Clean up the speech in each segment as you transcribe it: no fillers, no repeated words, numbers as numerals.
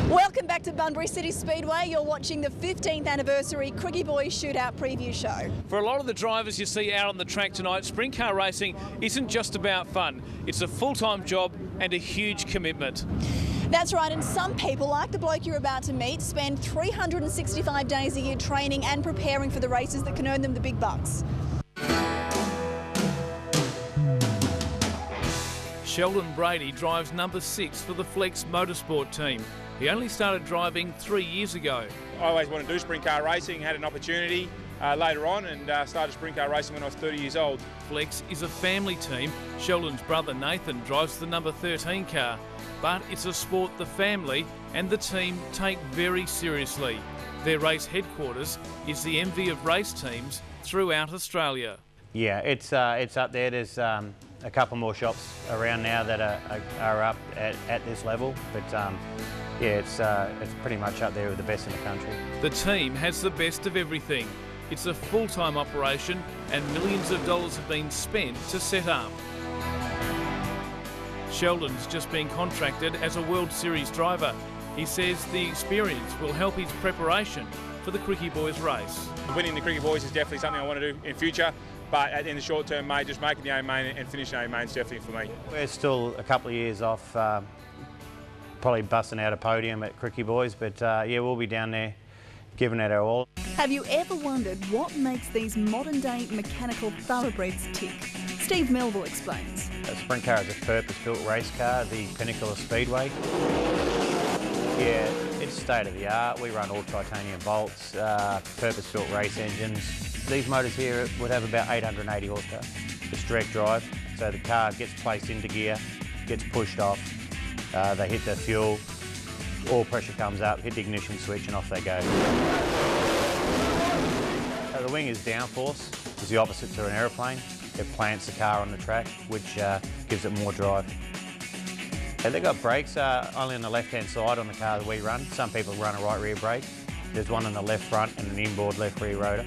Welcome back to Bunbury City Speedway. You're watching the 15th anniversary Krikke Boys Shootout preview show. For a lot of the drivers you see out on the track tonight, sprint car racing isn't just about fun. It's a full-time job and a huge commitment. That's right, and some people, like the bloke you're about to meet, spend 365 days a year training and preparing for the races that can earn them the big bucks. Sheldon Brady drives number 6 for the Flex Motorsport team. He only started driving 3 years ago. I always wanted to do sprint car racing, had an opportunity later on and started sprint car racing when I was 30 years old. Flex is a family team. Sheldon's brother Nathan drives the number 13 car, but it's a sport the family and the team take very seriously. Their race headquarters is the envy of race teams throughout Australia. Yeah, it's up there. There's a couple more shops around now that are up at this level, but yeah, it's pretty much up there with the best in the country. The team has the best of everything. It's a full-time operation and millions of dollars have been spent to set up. Sheldon's just been contracted as a World Series driver. He says the experience will help his preparation for the Krikke Boys race. Winning the Krikke Boys is definitely something I want to do in future, but in the short term, mate, just making the A-main and finishing A-main is definitely for me. We're still a couple of years off probably busting out a podium at Krikke Boys, but yeah, we'll be down there giving it our all. Have you ever wondered what makes these modern-day mechanical thoroughbreds tick? Steve Melville explains. A sprint car is a purpose-built race car, the pinnacle of Speedway. Yeah, it's state-of-the-art. We run all titanium bolts, purpose-built race engines. These motors here would have about 880 horsepower. It's direct drive, so the car gets placed into gear, gets pushed off, they hit the fuel, all pressure comes up, hit the ignition switch and off they go. The wing is downforce, it's the opposite to an aeroplane. It plants the car on the track, which gives it more drive. They've got brakes only on the left-hand side on the car that we run. Some people run a right rear brake. There's one on the left front and an inboard left rear rotor.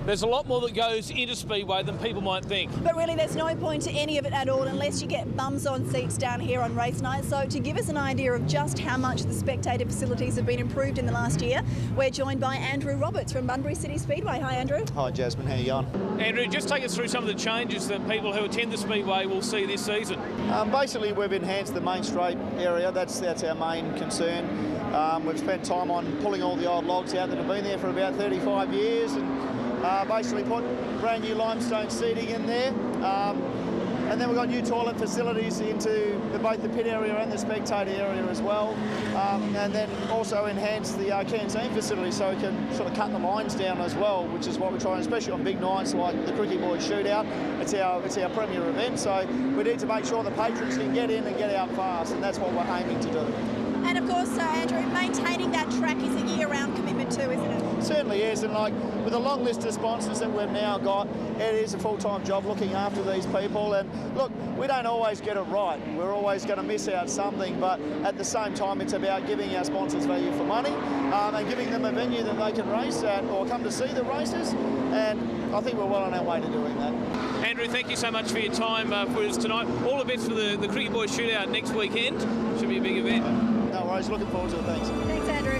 There's a lot more that goes into Speedway than people might think. But really there's no point to any of it at all unless you get bums on seats down here on race night. So to give us an idea of just how much the spectator facilities have been improved in the last year, we're joined by Andrew Roberts from Bunbury City Speedway. Hi Andrew. Hi Jasmine, how you going? Andrew, just take us through some of the changes that people who attend the Speedway will see this season. Basically we've enhanced the main straight area, that's our main concern. We've spent time on pulling all the old logs out that have been there for about 35 years and basically put brand new limestone seating in there. And then we've got new toilet facilities into both the pit area and the spectator area as well. And then also enhance the canteen facility so we can sort of cut the lines down as well, which is what we're trying, especially on big nights like the Krikke Boys Shootout. It's our premier event, so we need to make sure the patrons can get in and get out fast, and that's what we're aiming to do. And of course, Andrew, maintaining that track is a year-round commitment too, isn't it? Certainly is, and like with a long list of sponsors that we've now got, it is a full-time job looking after these people. And look, we don't always get it right. We're always going to miss out something, but at the same time, it's about giving our sponsors value for money and giving them a venue that they can race at or come to see the races. And I think we're well on our way to doing that. Andrew, thank you so much for your time for us tonight. All the best for the Krikke Boys Shootout next weekend. Should be a big event. No worries, looking forward to it, thanks. Thanks, Andrew.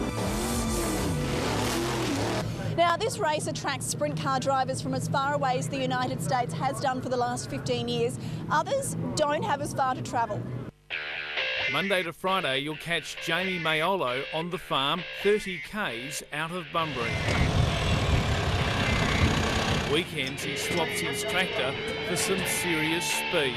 Now, this race attracts sprint car drivers from as far away as the United States has done for the last 15 years. Others don't have as far to travel. Monday to Friday, you'll catch Jamie Mayolo on the farm, 30 k's out of Bunbury. Weekends, he swaps his tractor for some serious speed.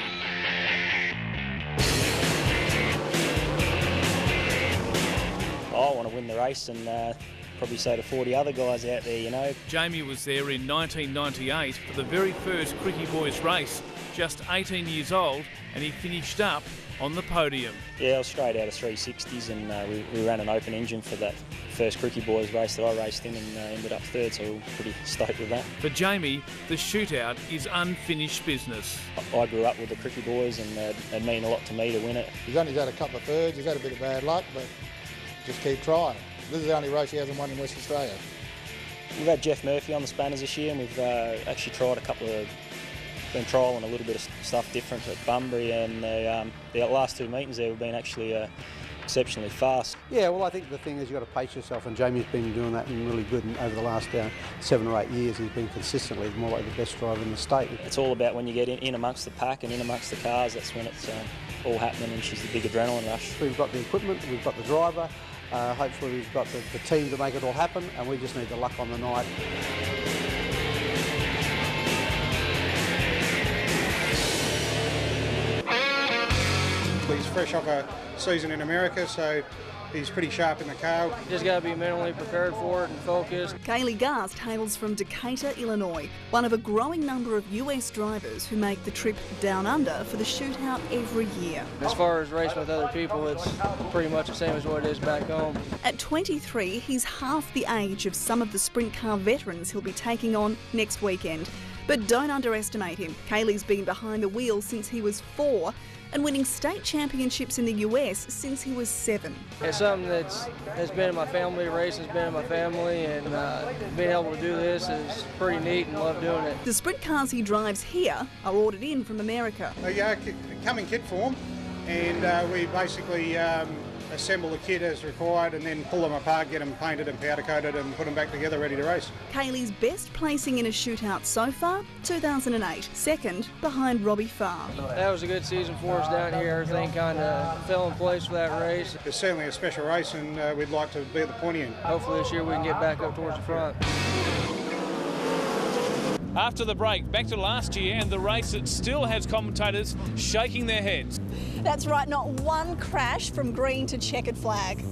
I want to win the race and probably so do 40 other guys out there, you know. Jamie was there in 1998 for the very first Krikke Boys race, just 18 years old, and he finished up on the podium. Yeah, I was straight out of 360s and we ran an open engine for that first Krikke Boys race that I raced in and ended up third, so we were pretty stoked with that. For Jamie, the shootout is unfinished business. I grew up with the Krikke Boys and it meant a lot to me to win it. He's only had a couple of thirds, he's had a bit of bad luck, but just keep trying. This is the only race he hasn't won in West Australia. We've had Jeff Murphy on the spanners this year and we've actually tried a couple of been trialling a little bit of stuff different at Bunbury, and the last 2 meetings there have been actually exceptionally fast. Yeah, well, I think the thing is you've got to pace yourself, and Jamie's been doing that and really good. And over the last 7 or 8 years, he's been consistently more like the best driver in the state. It's all about when you get in amongst the pack and in amongst the cars, that's when it's all happening, and she's the big adrenaline rush. We've got the equipment, we've got the driver, hopefully we've got the team to make it all happen, and we just need the luck on the night. He's fresh off a season in America, so he's pretty sharp in the car. Just got to be mentally prepared for it and focused. Kaylee Gast hails from Decatur, Illinois, one of a growing number of US drivers who make the trip down under for the Shootout every year. As far as racing with other people, it's pretty much the same as what it is back home. At 23, he's half the age of some of the sprint car veterans he'll be taking on next weekend. But don't underestimate him. Kaylee's been behind the wheel since he was 4 and winning state championships in the US since he was 7. It's something that's been in my family. Racing's been in my family, and being able to do this is pretty neat and love doing it. The sprint cars he drives here are ordered in from America. Yeah, come in kit form, and we basically assemble the kit as required and then pull them apart, get them painted and powder coated and put them back together ready to race. Kaylee's best placing in a shootout so far, 2008, second behind Robbie Farr. That was a good season for us down here. Everything kind of fell in place for that race. It's certainly a special race, and we'd like to be at the pointy end. Hopefully this year we can get back up towards the front. After the break, back to last year and the race that still has commentators shaking their heads. That's right, not one crash from green to checkered flag.